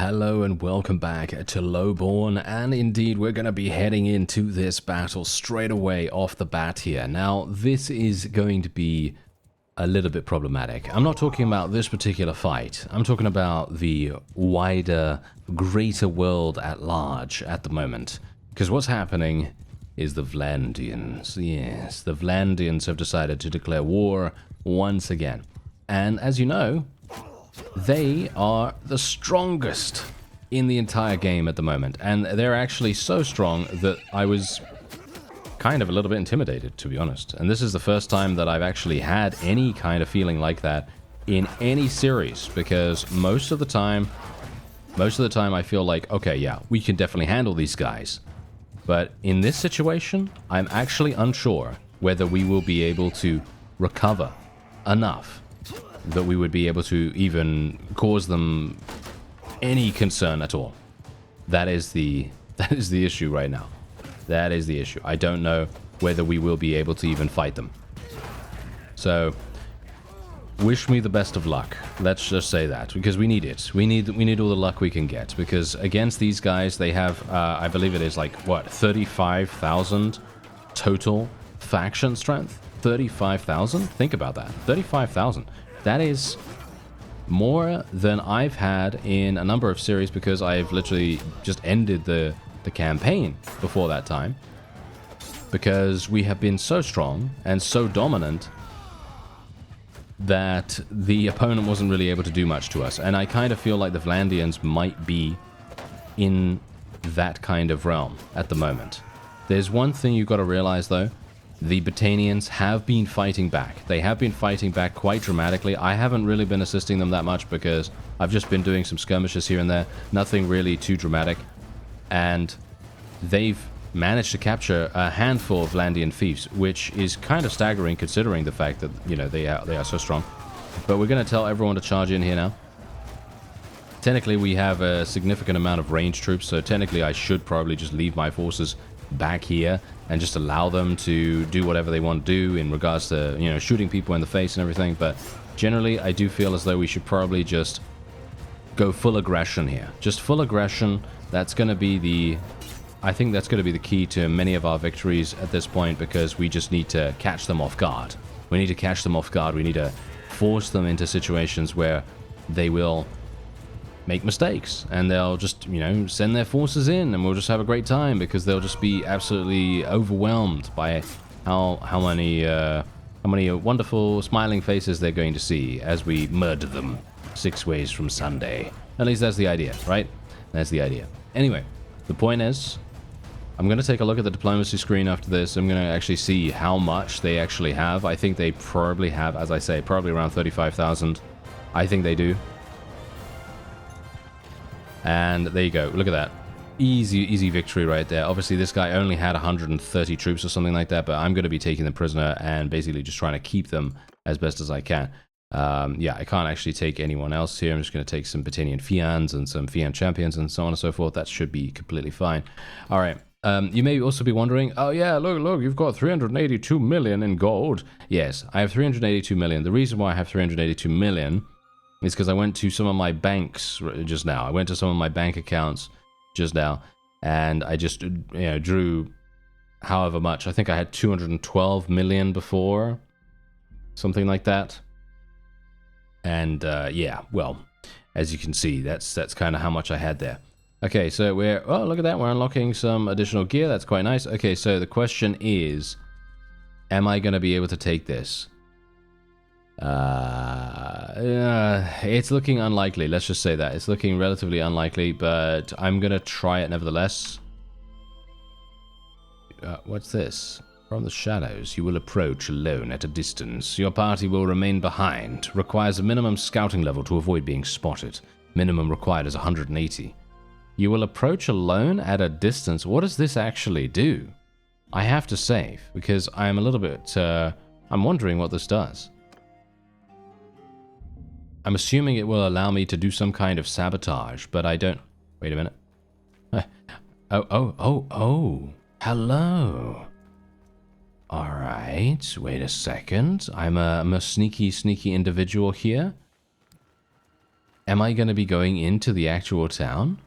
Hello and welcome back to LOWBORN, and indeed we're going to be heading into this battle straight away off the bat here. Now this is going to be a little bit problematic. I'm not talking about this particular fight, I'm talking about the wider, greater world at large at the moment. Because what's happening is the Vlandians. Yes, the Vlandians have decided to declare war once again. And as you know, they are the strongest in the entire game at the moment, and they're actually so strong that I was kind of a little bit intimidated, to be honest. And this is the first time that I've actually had any kind of feeling like that in any series, because most of the time I feel like, okay, yeah, we can definitely handle these guys. But in this situation, I'm actually unsure whether we will be able to recover enough that we would be able to even cause them any concern at all. That is the issue right now. That is the issue. I don't know whether we will be able to even fight them. So, wish me the best of luck. Let's just say that, because we need it. We need all the luck we can get, because against these guys, they have, I believe it is like, what, 35,000 total faction strength? 35,000? Think about that. 35,000. That is more than I've had in a number of series, because I've literally just ended the campaign before that time. Because we have been so strong and so dominant that the opponent wasn't really able to do much to us. And I kind of feel like the Vlandians might be in that kind of realm at the moment. There's one thing you've got to realize though. The Botanians have been fighting back. They have been fighting back quite dramatically. I haven't really been assisting them that much because I've just been doing some skirmishes here and there. Nothing really too dramatic. And they've managed to capture a handful of Vlandian thieves, which is kind of staggering considering the fact that, you know, they are so strong. But we're going to tell everyone to charge in here now. Technically, we have a significant amount of ranged troops, so technically I should probably just leave my forces back here and just allow them to do whatever they want to do in regards to, you know, shooting people in the face and everything. But generally, I do feel as though we should probably just go full aggression here. Just full aggression. That's going to be the... I think that's going to be the key to many of our victories at this point, because we just need to catch them off guard. We need to catch them off guard. We need to force them into situations where they will make mistakes, and they'll just, you know, send their forces in, and we'll just have a great time, because they'll just be absolutely overwhelmed by how many wonderful smiling faces they're going to see as we murder them 6 ways from Sunday. At least that's the idea, right? That's the idea. Anyway, the point is, I'm going to take a look at the diplomacy screen after this. I'm going to actually see how much they actually have. I think they probably have, as I say, probably around 35,000. I think they do. And there you go. Look at that. Easy victory right there. Obviously, this guy only had 130 troops or something like that, but I'm going to be taking them prisoner and basically just trying to keep them as best as I can. Yeah, I can't actually take anyone else here. I'm just going to take some Botanian Fians and some Fian champions and so on and so forth. That should be completely fine. All right. You may also be wondering, oh yeah, look, you've got 382 million in gold. Yes, I have 382 million. The reason why I have 382 million is because I went to some of my banks just now. I went to some of my bank accounts just now, and I just, you know, drew however much. I think I had 212 million before, something like that. And yeah, well, as you can see, that's kind of how much I had there. Okay, so oh, look at that, we're unlocking some additional gear. That's quite nice. Okay, so the question is, am I going to be able to take this? It's looking unlikely. Let's just say that. It's looking relatively unlikely, but I'm going to try it nevertheless. What's this? From the shadows, you will approach alone at a distance. Your party will remain behind. Requires a minimum scouting level to avoid being spotted. Minimum required is 180. You will approach alone at a distance. What does this actually do? I have to save, because I'm a little bit... I'm wondering what this does. I'm assuming it will allow me to do some kind of sabotage, but I don't... Wait a minute. Oh. Hello. Alright, wait a second. I'm a sneaky individual here. Am I going to be going into the actual town?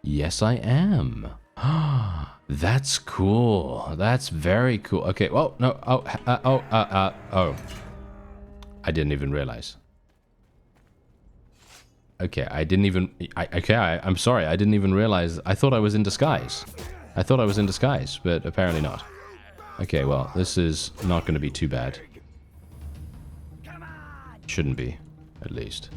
Yes, I am. That's cool. That's very cool. Okay, well, no. Oh. I didn't even realize. Okay, I didn't even... I'm sorry. I didn't even realize. I thought I was in disguise. I thought I was in disguise, but apparently not. Okay, well, this is not going to be too bad. Shouldn't be, at least.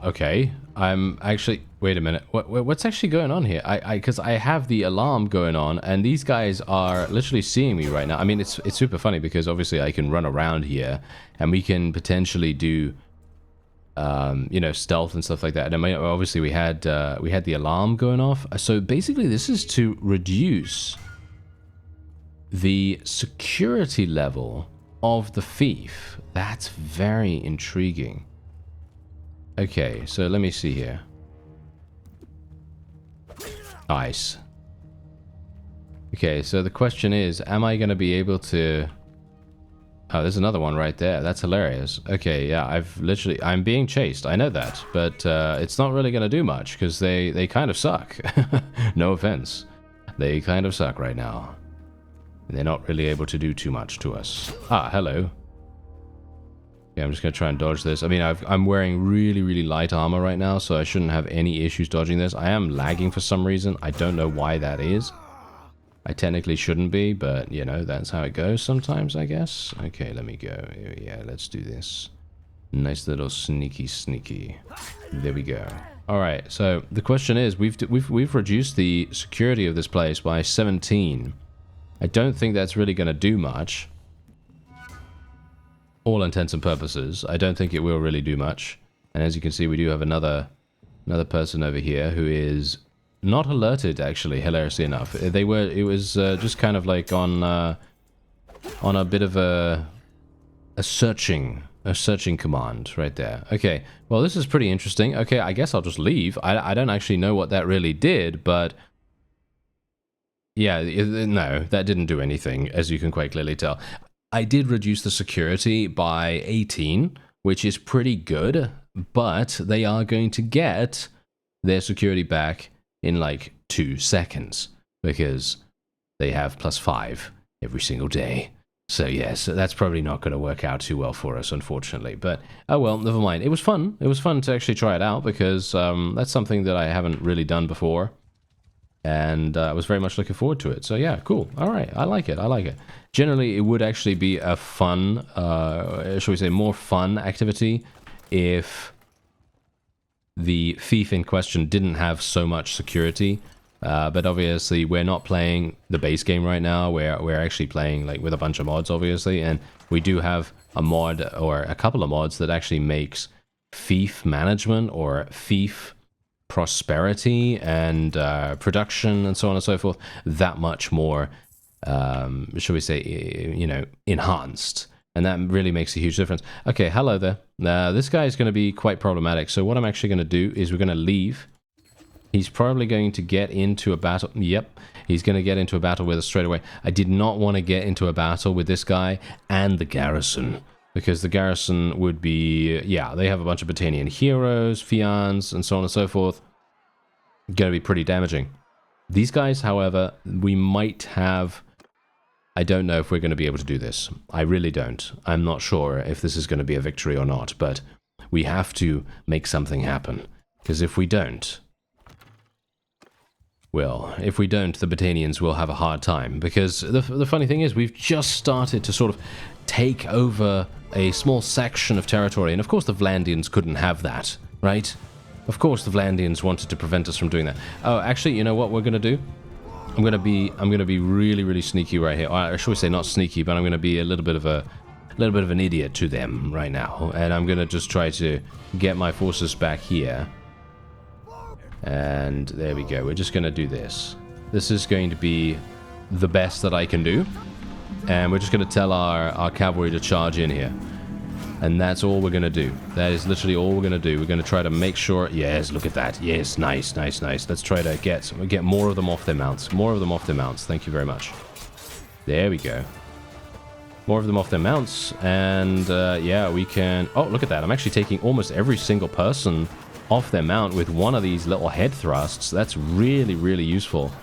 Okay. I'm actually... Wait a minute. What's actually going on here? Because I have the alarm going on, and these guys are literally seeing me right now. I mean, it's super funny because obviously I can run around here, and we can potentially do, you know, stealth and stuff like that. And I mean, obviously we had the alarm going off. So basically, this is to reduce the security level of the thief. That's very intriguing. Okay, so let me see here. Nice. Okay, so the question is, am I going to be able to... Oh, there's another one right there. That's hilarious. Okay, yeah, I'm being chased. I know that, but it's not really going to do much because they kind of suck. No offense. They kind of suck right now. They're not really able to do too much to us. Ah, hello. Okay, I'm just going to try and dodge this. I mean, I'm wearing really, really light armor right now, so I shouldn't have any issues dodging this. I am lagging for some reason. I don't know why that is. I technically shouldn't be, but, you know, that's how it goes sometimes, I guess. Okay, let me go. Yeah, let's do this. Nice little sneaky. There we go. All right, so the question is, we've reduced the security of this place by 17. I don't think that's really going to do much. All intents and purposes, I don't think it will really do much. And as you can see, we do have another person over here who is not alerted, actually, hilariously enough. It was just kind of like on a bit of a searching command right there. Okay, well, this is pretty interesting. Okay, I guess I'll just leave. I don't actually know what that really did, but yeah, no, that didn't do anything, as you can quite clearly tell. I did reduce the security by 18, which is pretty good, but they are going to get their security back in like 2 seconds because they have +5 every single day. So yes, that's probably not going to work out too well for us, unfortunately. But oh well, never mind. It was fun. It was fun to actually try it out because that's something that I haven't really done before. And I was very much looking forward to it. So yeah, cool. All right, I like it. Generally, it would actually be a fun, shall we say, more fun activity if the thief in question didn't have so much security. But obviously, we're not playing the base game right now. We're actually playing like with a bunch of mods, obviously, and we do have a mod or a couple of mods that actually makes thief management or thief prosperity and production and so on and so forth that much more, shall we say, you know, enhanced. And that really makes a huge difference. Okay, hello there. This guy is going to be quite problematic. So what I'm actually going to do is we're going to leave. He's probably going to get into a battle. Yep, he's going to get into a battle with us straight away. I did not want to get into a battle with this guy and the garrison, because the garrison would be, yeah, they have a bunch of Britannian heroes, fians, and so on and so forth. Going to be pretty damaging. These guys, however, we might have... I don't know if we're going to be able to do this. I really don't. I'm not sure if this is going to be a victory or not, but we have to make something happen. Because if we don't, well, if we don't, the Battanians will have a hard time. Because the funny thing is, we've just started to sort of take over a small section of territory. And of course the Vlandians couldn't have that, right? Of course the Vlandians wanted to prevent us from doing that. Oh, actually, you know what we're going to do? I'm gonna be really, really sneaky right here. Or should we say not sneaky, but I'm gonna be a little bit of an idiot to them right now, and I'm gonna just try to get my forces back here. And there we go. We're just gonna do this. This is going to be the best that I can do, and we're just gonna tell our cavalry to charge in here. And that's all we're going to do. That is literally all we're going to do. We're going to try to make sure... Yes, look at that. Yes, nice, nice, nice. Let's try to get more of them off their mounts. More of them off their mounts. Thank you very much. There we go. More of them off their mounts. And, yeah, we can... Oh, look at that. I'm actually taking almost every single person off their mount with one of these little head thrusts. That's really, really useful.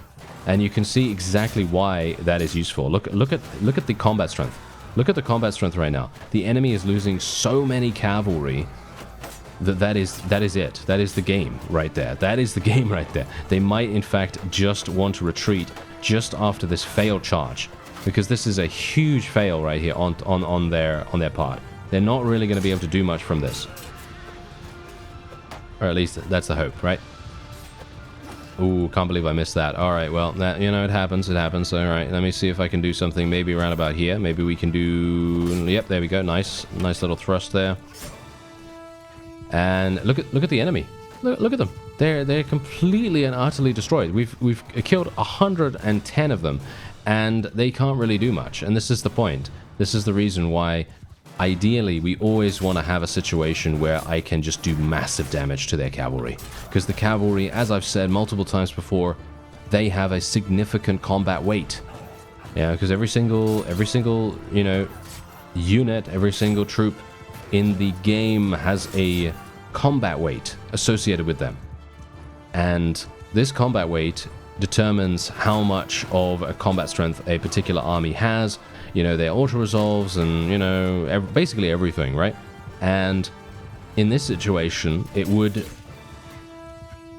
And you can see exactly why that is useful. Look at the combat strength. Look at the combat strength right now. The enemy is losing so many cavalry that is it. That is the game right there. That is the game right there. They might, in fact, just want to retreat just after this failed charge, because this is a huge fail right here on their part. They're not really going to be able to do much from this, or at least that's the hope, right? Ooh, can't believe I missed that. Alright, well, that, you know, it happens, Alright, let me see if I can do something maybe around about here. Maybe we can do... Yep, there we go. Nice little thrust there. And look at the enemy. Look at them. They're completely and utterly destroyed. We've killed 110 of them, and they can't really do much. And this is the point. This is the reason why... Ideally, we always want to have a situation where I can just do massive damage to their cavalry. Because the cavalry, as I've said multiple times before, they have a significant combat weight. Yeah, because every single, you know, unit, every single troop in the game has a combat weight associated with them. And this combat weight determines how much of a combat strength a particular army has, you know, their auto-resolves and, you know, basically everything, right? And in this situation, it would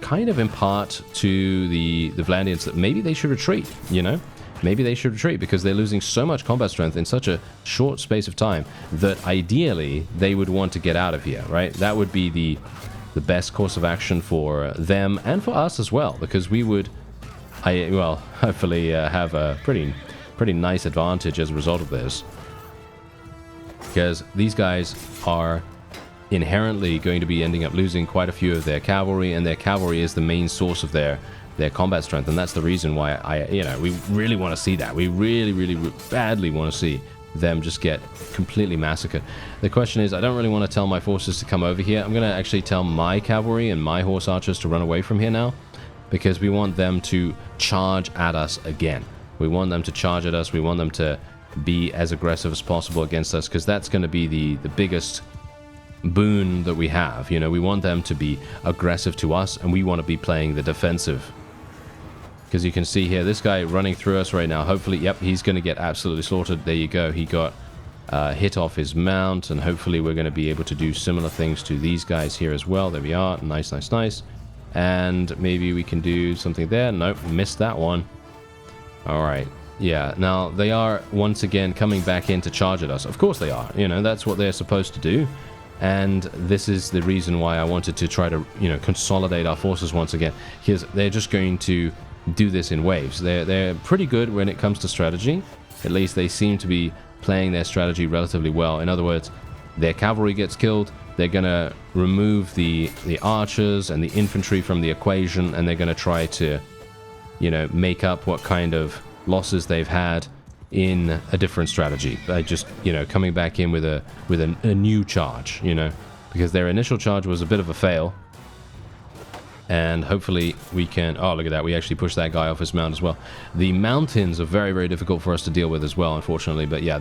kind of impart to the Vlandians that maybe they should retreat, you know? Maybe they should retreat because they're losing so much combat strength in such a short space of time that ideally they would want to get out of here, right? That would be the best course of action for them and for us as well, because we would, hopefully have a pretty nice advantage as a result of this, because these guys are inherently going to be ending up losing quite a few of their cavalry, and their cavalry is the main source of their combat strength, and that's the reason why we really want to see that. We really badly want to see them just get completely massacred. The question is, I don't really want to tell my forces to come over here. I'm going to actually tell my cavalry and my horse archers to run away from here now, because we want them to charge at us again. We want them to charge at us. We want them to be as aggressive as possible against us, because that's going to be the biggest boon that we have. You know, we want them to be aggressive to us, and we want to be playing the defensive. Because you can see here, this guy running through us right now, hopefully, yep, he's going to get absolutely slaughtered. There you go. He got hit off his mount, and hopefully we're going to be able to do similar things to these guys here as well. There we are. Nice. And maybe we can do something there. Nope, missed that one. Alright, yeah, now they are once again coming back in to charge at us. Of course they are, you know, that's what they're supposed to do. And this is the reason why I wanted to try to, you know, consolidate our forces once again. Because they're just going to do this in waves. They're pretty good when it comes to strategy. At least they seem to be playing their strategy relatively well. In other words, their cavalry gets killed, they're going to remove the archers and the infantry from the equation, and they're going to try to, you know, make up what kind of losses they've had in a different strategy by just, you know, coming back in with a new charge, you know, because their initial charge was a bit of a fail. And hopefully we can... Oh, look at that. We actually pushed that guy off his mount as well. The mountains are very difficult for us to deal with as well, unfortunately. But yeah,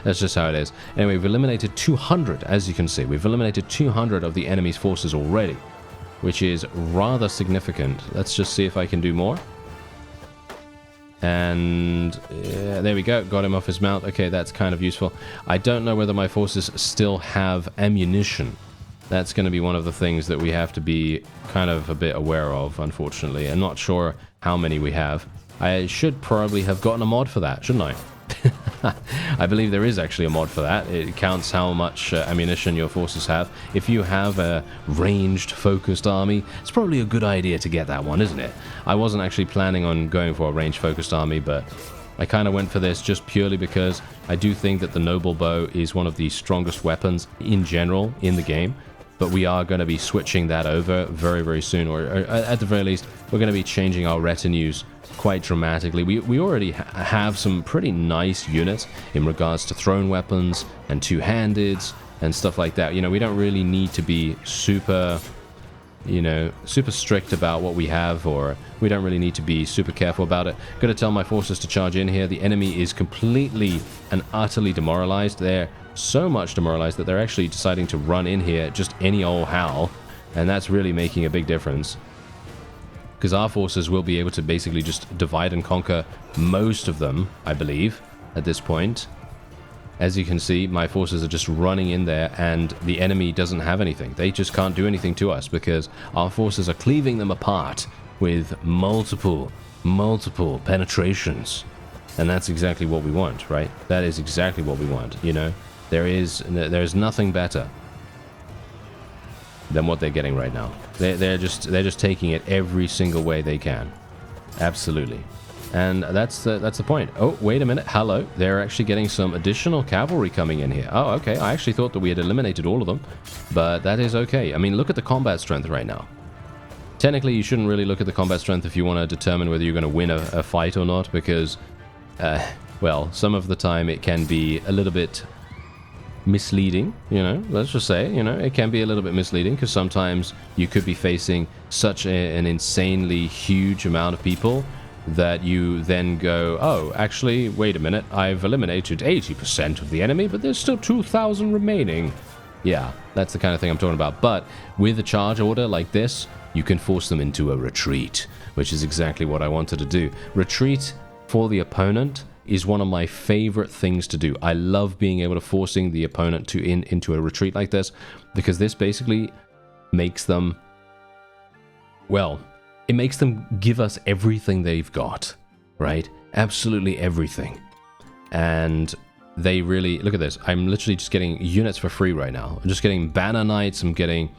that's just how it is. Anyway, we've eliminated 200, as you can see. We've eliminated 200 of the enemy's forces already, which is rather significant. Let's just see if I can do more. And yeah, there we go. Got him off his mount. Okay, that's kind of useful. I don't know whether my forces still have ammunition. That's going to be one of the things that we have to be kind of a bit aware of, unfortunately. I'm not sure how many we have. I should probably have gotten a mod for that, shouldn't I? I believe there is actually a mod for that. It counts how much ammunition your forces have. If you have a ranged, focused army, it's probably a good idea to get that one, isn't it? I wasn't actually planning on going for a ranged, focused army, but I kind of went for this just purely because I do think that the noble bow is one of the strongest weapons in general in the game. But we are going to be switching that over very, very soon, or at the very least, we're going to be changing our retinues quite dramatically. We already have some pretty nice units in regards to thrown weapons and two-handeds and stuff like that. You know, we don't really need to be super, you know, super strict about what we have, or we don't really need to be super careful about it. Got to tell my forces to charge in here. The enemy is completely and utterly demoralized. They're so much demoralized that they're actually deciding to run in here just any old how, and that's really making a big difference, because our forces will be able to basically just divide and conquer most of them, I believe, at this point. As you can see, my forces are just running in there, and the enemy doesn't have anything. They just can't do anything to us because our forces are cleaving them apart with multiple penetrations. And that's exactly what we want, right? That is exactly what we want, you know? There's nothing better than what they're getting right now. They're just taking it every single way they can. Absolutely. And that's the point. Oh, wait a minute. Hello. They're actually getting some additional cavalry coming in here. Oh, okay. I actually thought that we had eliminated all of them, but that is okay. I mean, look at the combat strength right now. Technically, you shouldn't really look at the combat strength if you want to determine whether you're going to win a fight or not, because, well, some of the time it can be a little bit misleading, you know, let's just say, you know, it can be a little bit misleading because sometimes you could be facing such an insanely huge amount of people that you then go, oh, actually, wait a minute, I've eliminated 80% of the enemy, but there's still 2,000 remaining. Yeah, that's the kind of thing I'm talking about. But with a charge order like this, you can force them into a retreat, which is exactly what I wanted to do. Retreat for the opponent is one of my favorite things to do. I love being able to forcing the opponent to into a retreat like this, because this basically makes them, well, it makes them give us everything they've got, right? Absolutely everything. And they really, look at this, I'm literally just getting units for free right now. I'm just getting Banner Knights, I'm getting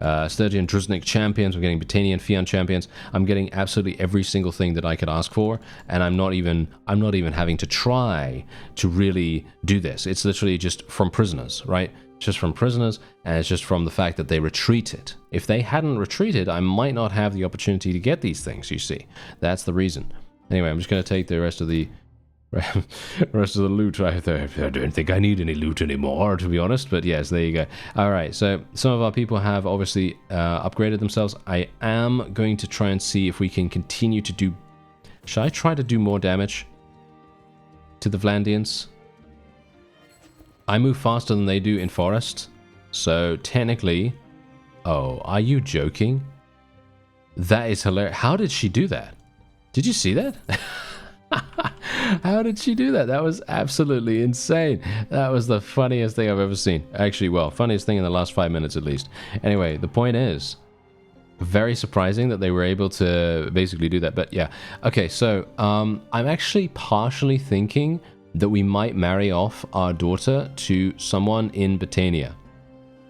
Sturgian Druznik champions, I'm getting Batanian Fian champions. I'm getting absolutely every single thing that I could ask for, and I'm not even having to try to really do this. It's literally just from prisoners, right? Just from prisoners, and it's just from the fact that they retreated. If they hadn't retreated, I might not have the opportunity to get these things, you see. That's the reason. Anyway, I'm just going to take the rest of the loot. I don't think I need any loot anymore, to be honest, but yes, there you go. All right, so some of our people have obviously upgraded themselves. I am going to try and see if we can continue to do... Should I try to do more damage to the Vlandians? I move faster than they do in forest, so technically... Oh, are you joking? That is hilarious. How did she do that? Did you see that? How did she do that? That was absolutely insane. That was the funniest thing I've ever seen. Actually, well, funniest thing in the last 5 minutes at least. Anyway, the point is, very surprising that they were able to basically do that. But yeah, okay, so I'm actually partially thinking that we might marry off our daughter to someone in Batania.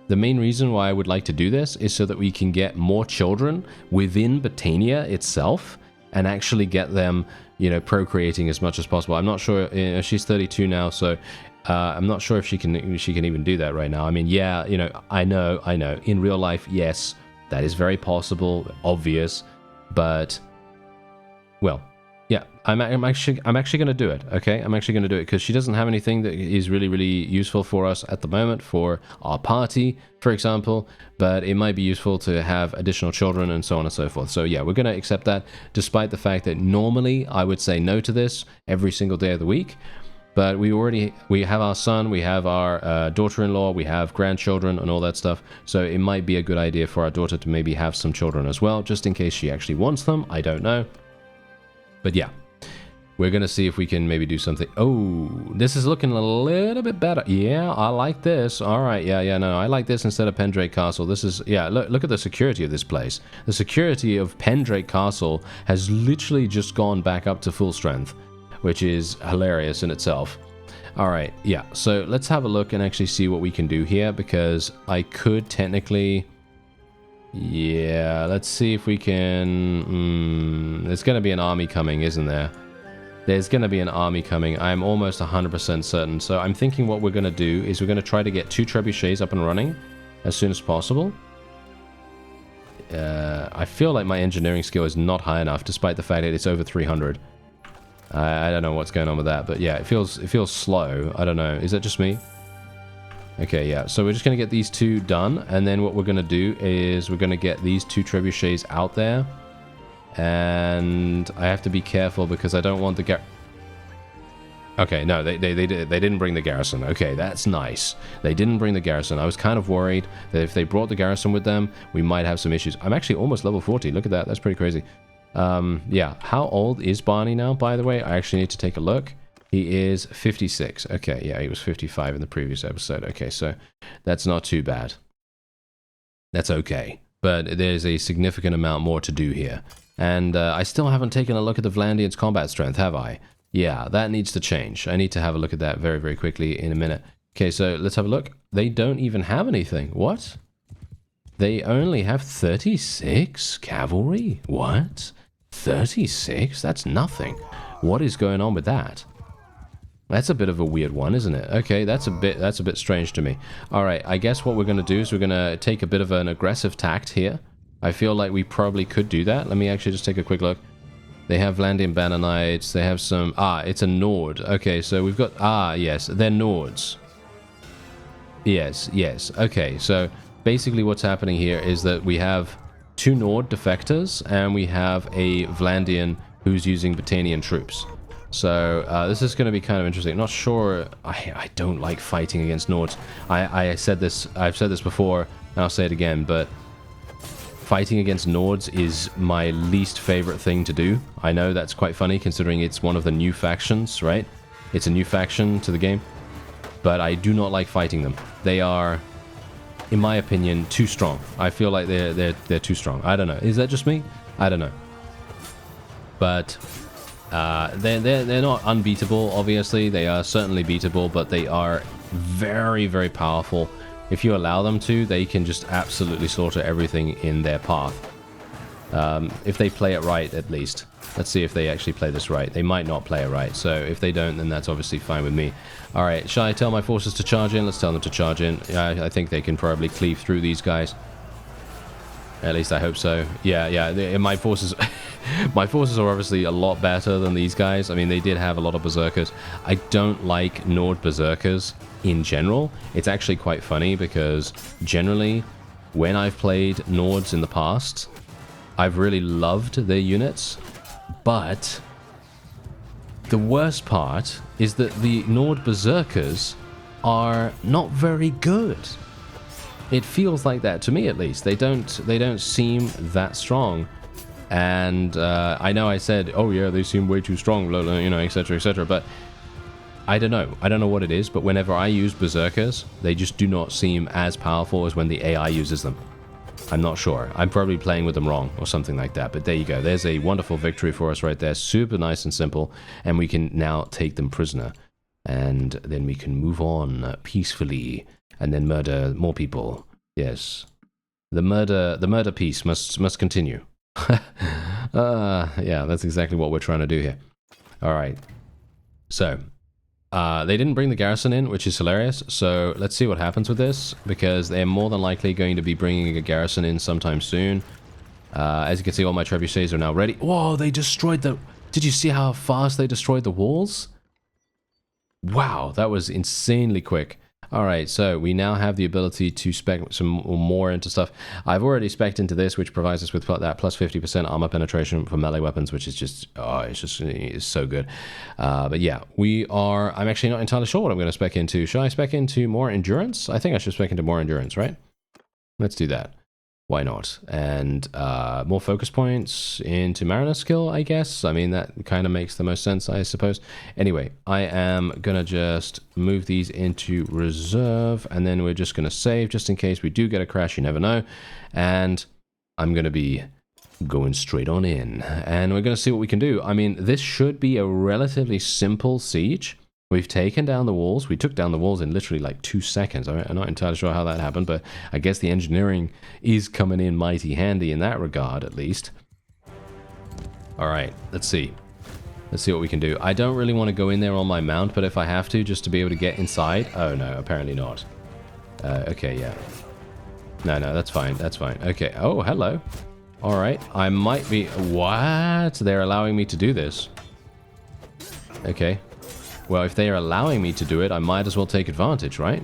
The main reason why I would like to do this is so that we can get more children within Batania itself and actually get them, you know, procreating as much as possible. I'm not sure, she's 32 now, so I'm not sure if she can even do that right now. I mean, yeah, you know, I know, in real life, yes, that is very possible, obvious, but, well, yeah, I'm actually going to do it, okay? I'm actually going to do it because she doesn't have anything that is really, really useful for us at the moment, for our party, for example, but it might be useful to have additional children and so on and so forth. So yeah, we're going to accept that, despite the fact that normally I would say no to this every single day of the week. But we have our son, we have our daughter-in-law, we have grandchildren and all that stuff. So it might be a good idea for our daughter to maybe have some children as well, just in case she actually wants them. I don't know. But yeah, We're going to see if we can maybe do something. Oh, this is looking a little bit better. Yeah, I like this. All right, yeah, no, I like this instead of Pendrake Castle. This is, yeah, look at the security of this place. The security of Pendrake Castle has literally just gone back up to full strength, which is hilarious in itself. All right, yeah, so let's have a look and actually see what we can do here, because I could technically... Yeah, let's see if we can... there's going to be an army coming, isn't there? There's going to be an army coming. I'm almost 100% certain. So I'm thinking what we're going to do is we're going to try to get 2 trebuchets up and running as soon as possible. I feel like my engineering skill is not high enough, despite the fact that it's over 300. I don't know what's going on with that, but yeah, it feels slow. I don't know. Is that just me? Okay, yeah. So we're just going to get these 2 done, and then what we're going to do is we're going to get these 2 trebuchets out there. And I have to be careful because I don't want the Okay, no, they didn't bring the garrison. Okay, that's nice. They didn't bring the garrison. I was kind of worried that if they brought the garrison with them, we might have some issues. I'm actually almost level 40. Look at that. That's pretty crazy. Yeah. How old is Barney now, by the way? I actually need to take a look. He is 56. Okay, yeah, he was 55 in the previous episode. Okay, so that's not too bad. That's okay. But there's a significant amount more to do here. And I still haven't taken a look at the Vlandian's combat strength, have I? Yeah, that needs to change. I need to have a look at that very, very quickly in a minute. Okay, so let's have a look. They don't even have anything. What? They only have 36 cavalry? What? 36? That's nothing. What is going on with that? That's a bit of a weird one, isn't it? Okay, that's a bit strange to me. All right, I guess what we're going to do is we're going to take a bit of an aggressive tact here. I feel like we probably could do that. Let me actually just take a quick look. They have Vlandian Banner Knights. They have some... Ah, it's a Nord. Okay, so we've got... Ah, yes, they're Nords. Yes. Okay, so basically what's happening here is that we have 2 Nord defectors, and we have a Vlandian who's using Battanian troops. So this is going to be kind of interesting. Not sure... I don't like fighting against Nords. I've said this before, and I'll say it again, but... Fighting against Nords is my least favorite thing to do. I know that's quite funny considering it's one of the new factions, right? It's a new faction to the game. But I do not like fighting them. They are, in my opinion, too strong. I feel like they're too strong. I don't know. Is that just me? I don't know. But they're not unbeatable, obviously. They are certainly beatable, but they are very, very powerful. If you allow them to, they can just absolutely slaughter everything in their path. If they play it right, at least. Let's see if they actually play this right. They might not play it right, so if they don't, then that's obviously fine with me. Alright, shall I tell my forces to charge in? Let's tell them to charge in. I think they can probably cleave through these guys. At least I hope so. Yeah, my forces... my forces are obviously a lot better than these guys. I mean, they did have a lot of berserkers. I don't like Nord berserkers in general. It's actually quite funny because generally, when I've played Nords in the past, I've really loved their units. But the worst part is that the Nord berserkers are not very good. It feels like that to me, at least. They don't seem that strong. And I know I said, oh yeah, they seem way too strong, you know, etc, etc. But I don't know. I don't know what it is, but whenever I use berserkers, they just do not seem as powerful as when the AI uses them. I'm not sure. I'm probably playing with them wrong or something like that. But there you go. There's a wonderful victory for us right there. Super nice and simple. And we can now take them prisoner. And then we can move on peacefully and then murder more people. Yes. The murder piece must continue. Yeah, that's exactly what we're trying to do here. All right. So, they didn't bring the garrison in, which is hilarious. So let's see what happens with this, because they're more than likely going to be bringing a garrison in sometime soon. As you can see, all my trebuchets are now ready. Whoa, they destroyed the... Did you see how fast they destroyed the walls? Wow, that was insanely quick. Alright, so we now have the ability to spec some more into stuff. I've already spec'd into this, which provides us with that plus 50% armor penetration for melee weapons, which is just, it's so good. But yeah, I'm actually not entirely sure what I'm going to spec into. Should I spec into more endurance? I think I should spec into more endurance, right? Let's do that. Why not? And more focus points into Mariner skill, I guess. I mean, that kind of makes the most sense, I suppose. Anyway, I am going to just move these into reserve, and then we're just going to save, just in case we do get a crash, you never know. And I'm going to be going straight on in, and we're going to see what we can do. I mean, this should be a relatively simple siege. We've taken down the walls. We took down the walls in literally like 2 seconds. I'm not entirely sure how that happened, but I guess the engineering is coming in mighty handy in that regard, at least. All right, let's see. Let's see what we can do. I don't really want to go in there on my mount, but if I have to, just to be able to get inside. Oh, no, apparently not. Okay, yeah. No, that's fine. That's fine. Okay. Oh, hello. All right. I might be... What? They're allowing me to do this. Okay. Well, if they are allowing me to do it, I might as well take advantage, right?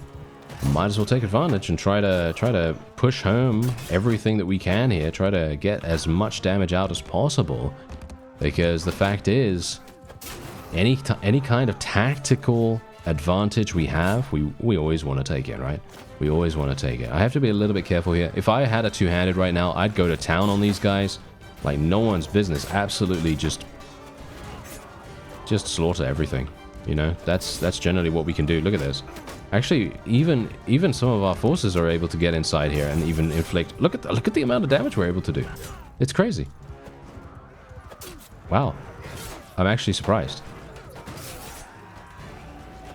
Might as well take advantage and try to push home everything that we can here. Try to get as much damage out as possible, because the fact is, any kind of tactical advantage we have, we always want to take it, right? We always want to take it. I have to be a little bit careful here. If I had a two-handed right now, I'd go to town on these guys like no one's business. Absolutely, just slaughter everything. You know, that's generally what we can do. Look at this. Actually, even some of our forces are able to get inside here and even inflict. Look at the amount of damage we're able to do. It's crazy. Wow, I'm actually surprised.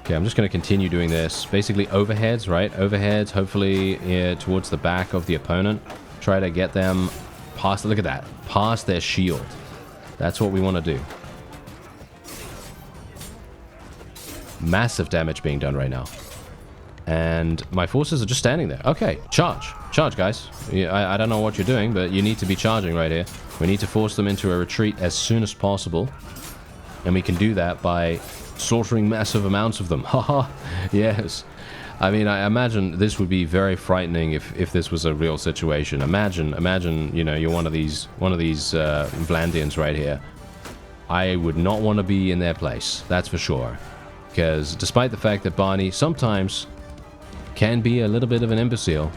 Okay, I'm just going to continue doing this. Basically, overheads, right? Overheads. Hopefully, towards the back of the opponent. Try to get them past. Look at that, past their shield. That's what we want to do. Massive damage being done right now. And my forces are just standing there. Okay, charge. Charge, guys. I don't know what you're doing, but you need to be charging right here. We need to force them into a retreat as soon as possible. And we can do that by slaughtering massive amounts of them. Haha, yes. I mean, I imagine this would be very frightening if this was a real situation. Imagine, you know, you're one of these Vlandians right here. I would not want to be in their place, that's for sure. Because despite the fact that Barney sometimes can be a little bit of an imbecile,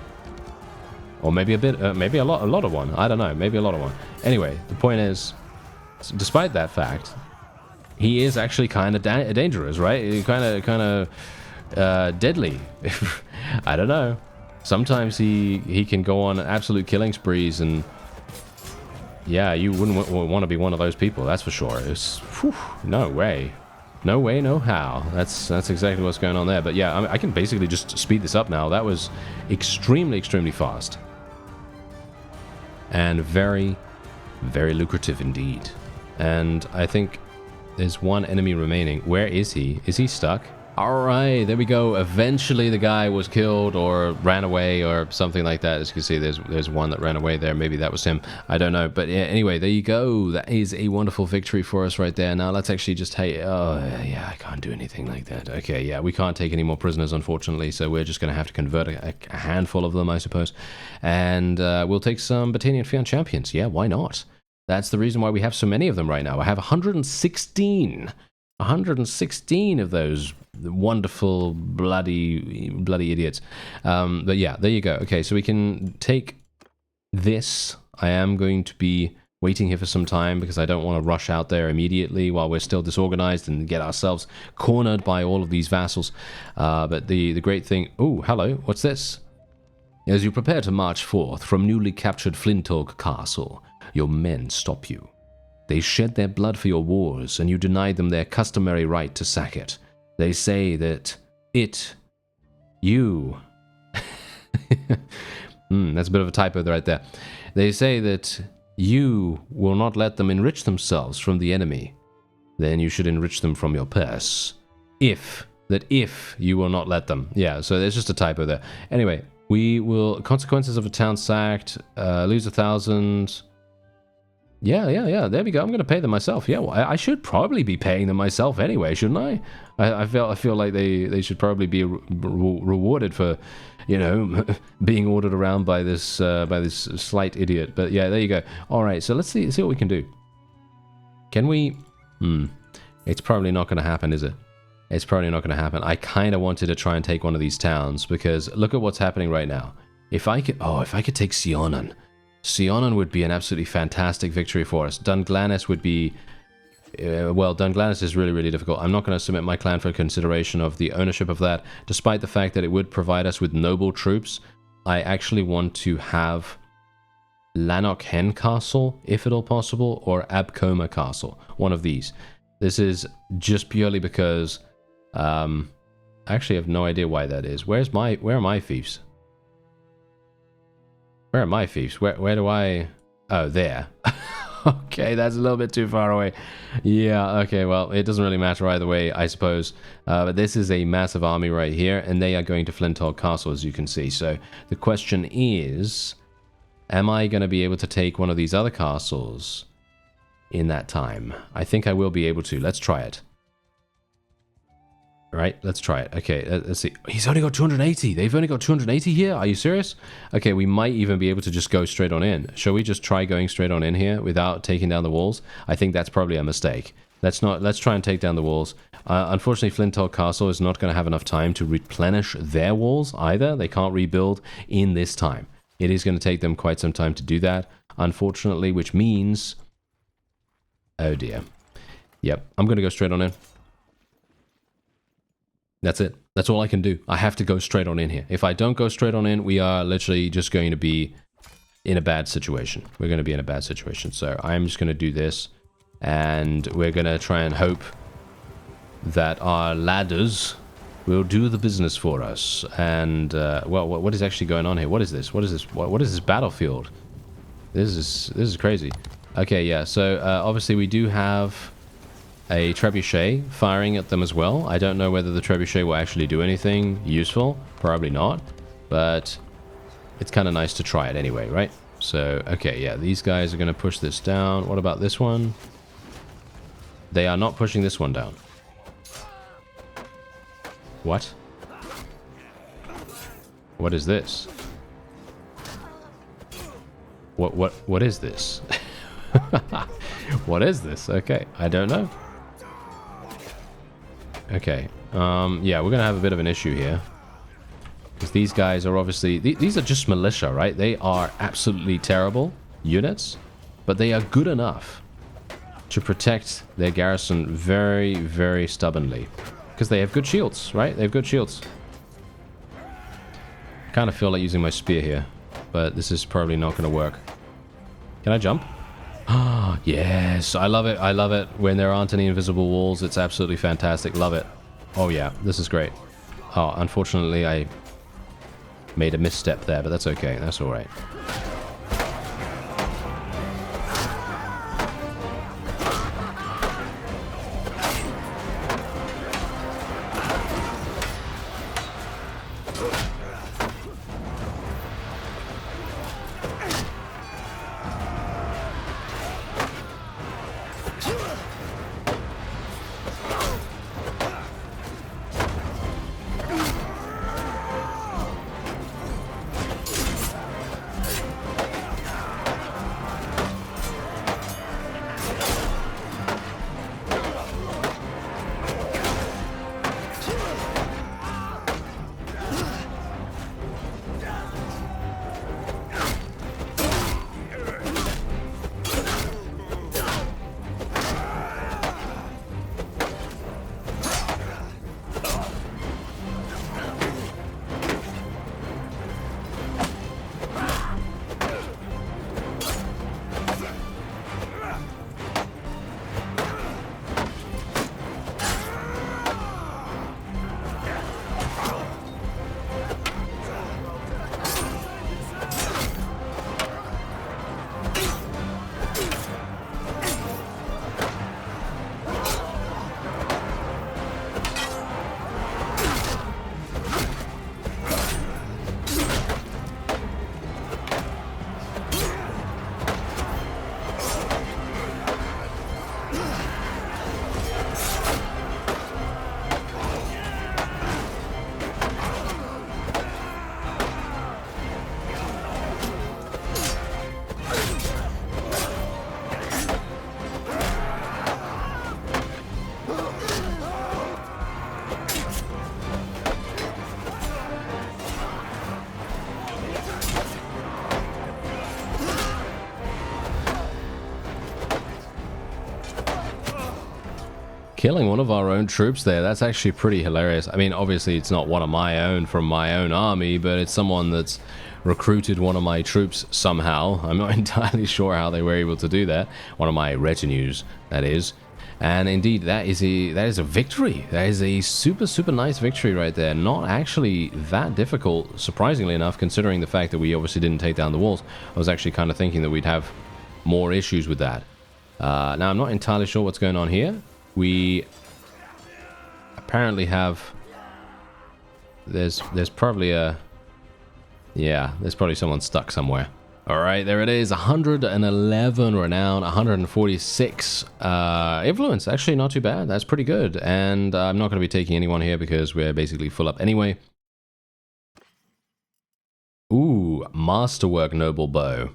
or maybe a lot of one. I don't know, maybe a lot of one. Anyway, the point is, despite that fact, he is actually kind of dangerous, right? Kind of deadly. I don't know. Sometimes he can go on absolute killing sprees, and yeah, you wouldn't want to be one of those people. That's for sure. It's no way. No way, no how. That's exactly what's going on there. But yeah, I can basically just speed this up now. That was extremely, extremely fast. And very, very lucrative indeed. And I think there's one enemy remaining. Where is he? Is he stuck? Alright, there we go. Eventually the guy was killed or ran away or something like that. As you can see, there's one that ran away there. Maybe that was him. I don't know. But yeah, anyway, there you go. That is a wonderful victory for us right there. Now let's actually just... Hey, oh, yeah, I can't do anything like that. Okay, yeah, we can't take any more prisoners, unfortunately. So we're just going to have to convert a handful of them, I suppose. And we'll take some Battanian Fian champions. Yeah, why not? That's the reason why we have so many of them right now. I have 116 of those wonderful bloody idiots. But yeah, there you go. Okay, so we can take this. I am going to be waiting here for some time because I don't want to rush out there immediately while we're still disorganized and get ourselves cornered by all of these vassals. But the great thing... Oh, hello. What's this? As you prepare to march forth from newly captured Flintolg Castle, your men stop you. They shed their blood for your wars, and you denied them their customary right to sack it. They say that you... that's a bit of a typo right there. They say that you will not let them enrich themselves from the enemy. Then you should enrich them from your purse. If you will not let them. Yeah, so there's just a typo there. Anyway, we will... Consequences of a town sacked. Lose 1,000... Yeah, there we go. I'm going to pay them myself. Yeah, well, I should probably be paying them myself anyway, shouldn't I? I feel like they should probably be rewarded for, you know, being ordered around by this slight idiot. But yeah, there you go. All right, so let's see what we can do. Can we... It's probably not going to happen, is it? It's probably not going to happen. I kind of wanted to try and take one of these towns because look at what's happening right now. If I could... Oh, if I could take Sionan. Sionan would be an absolutely fantastic victory for us. Dunglanis would be... well, Dunglanis is really, really difficult. I'm not going to submit my clan for consideration of the ownership of that, despite the fact that it would provide us with noble troops. I actually want to have Lanark Hen Castle, if at all possible, or Abcoma Castle. One of these. This is just purely because... I actually have no idea why that is. Where are my fiefs? Where are my fiefs? Where do I... Oh, there. Okay, that's a little bit too far away. Yeah, okay, well, it doesn't really matter either way, I suppose. But this is a massive army right here, and they are going to Flintolg Castle, as you can see. So the question is, am I going to be able to take one of these other castles in that time? I think I will be able to. Let's try it. Right, let's try it. Okay, let's see. He's only got 280. They've only got 280 here? Are you serious? Okay, we might even be able to just go straight on in. Shall we just try going straight on in here without taking down the walls? I think that's probably a mistake. Let's try and take down the walls. Unfortunately, Flintolg Castle is not going to have enough time to replenish their walls either. They can't rebuild in this time. It is going to take them quite some time to do that, unfortunately, which means... Oh dear. Yep, I'm going to go straight on in. That's it. That's all I can do. I have to go straight on in here. If I don't go straight on in, we are literally just going to be in a bad situation. We're going to be in a bad situation. So I'm just going to do this. And we're going to try and hope that our ladders will do the business for us. And, well, what is actually going on here? What is this? What is this? What is this battlefield? This is crazy. Okay, yeah. So, obviously we do have... a trebuchet firing at them as well. I don't know whether the trebuchet will actually do anything useful. Probably not. But it's kind of nice to try it anyway, right? So, okay, yeah, these guys are going to push this down. What about this one? They are not pushing this one down. What? What is this? What is this? What is this? Okay, I don't know. Okay, yeah, we're gonna have a bit of an issue here. Because these guys are obviously... These are just militia, right? They are absolutely terrible units, but they are good enough to protect their garrison very, very stubbornly. Because they have good shields, right? They have good shields. Kind of feel like using my spear here, but this is probably not going to work. Can I jump? Ah, yes, I love it. I love it. When there aren't any invisible walls, it's absolutely fantastic. Love it. Oh yeah, this is great. Oh, unfortunately, I made a misstep there, but that's okay. That's all right. killing one of our own troops there. That's actually pretty hilarious. I mean, obviously it's not one of my own from my own army, but it's someone that's recruited one of my troops somehow. I'm not entirely sure how they were able to do that. One of my retinues, that is. And indeed, that is a victory. That is a super nice victory right there. Not actually that difficult, surprisingly enough, considering the fact that we obviously didn't take down the walls. I was actually kind of thinking that we'd have more issues with that. Now, I'm not entirely sure what's going on here. We apparently have... There's probably a... Yeah, there's probably someone stuck somewhere. Alright, there it is. 111 renown, 146 influence. Actually, not too bad. That's pretty good. And I'm not going to be taking anyone here because we're basically full up anyway. Ooh, masterwork noble bow.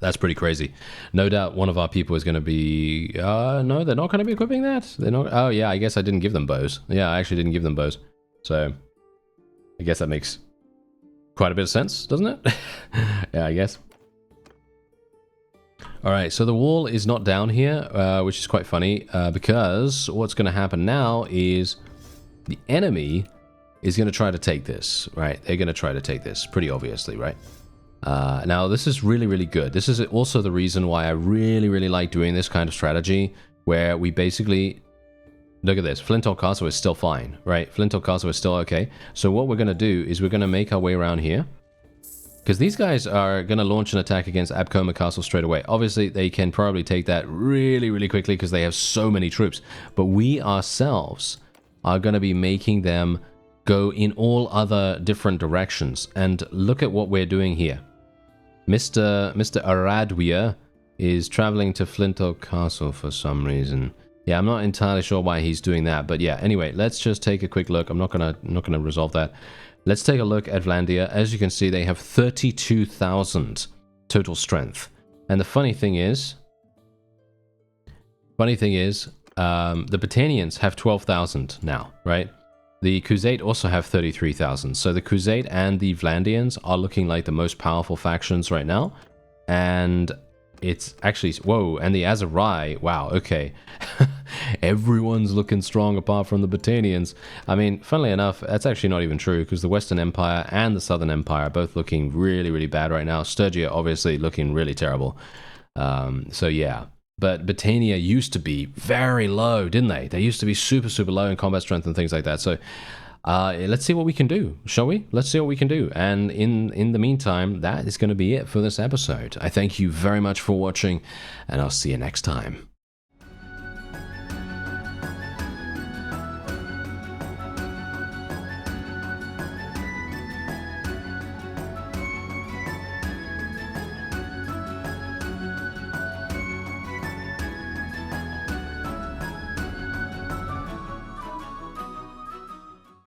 That's pretty crazy. No doubt one of our people is going to be... no, they're not going to be equipping that. They're not... Oh, yeah, I guess I didn't give them bows. Yeah, I actually didn't give them bows. So, I guess that makes quite a bit of sense, doesn't it? Yeah, I guess. Alright, so the wall is not down here, which is quite funny, because what's going to happen now is the enemy is going to try to take this, right? They're going to try to take this, pretty obviously, right? Now, this is really good. This is also the reason why I really like doing this kind of strategy, where we basically... Look at this. Flintolg Castle is still fine, right? Flintolg Castle is still okay. So what we're going to do is we're going to make our way around here. Because these guys are going to launch an attack against Abcoma Castle straight away. Obviously, they can probably take that really quickly because they have so many troops. But we ourselves are going to be making them go in all other different directions. And look at what we're doing here. Mr. Aradwia is traveling to Flintolg Castle for some reason. Yeah, I'm not entirely sure why he's doing that, but yeah, anyway, let's just take a quick look. I'm not gonna resolve that. Let's take a look at Vlandia. As you can see, they have 32,000 total strength. And the funny thing is, the Battanians have 12,000 now, right? The Crusade also have 33,000. So the Crusade and the Vlandians are looking like the most powerful factions right now. And it's actually... Whoa, and the Azarai... Wow, okay. Everyone's looking strong apart from the Battanians. I mean, funnily enough, that's actually not even true, because the Western Empire and the Southern Empire are both looking really bad right now. Sturgia, obviously, looking really terrible. So, yeah. But Battania used to be very low, didn't they? They used to be super low in combat strength and things like that. So... let's see what we can do, shall we? Let's see what we can do. And in the meantime, that is going to be it for this episode. I thank you very much for watching, and I'll see you next time.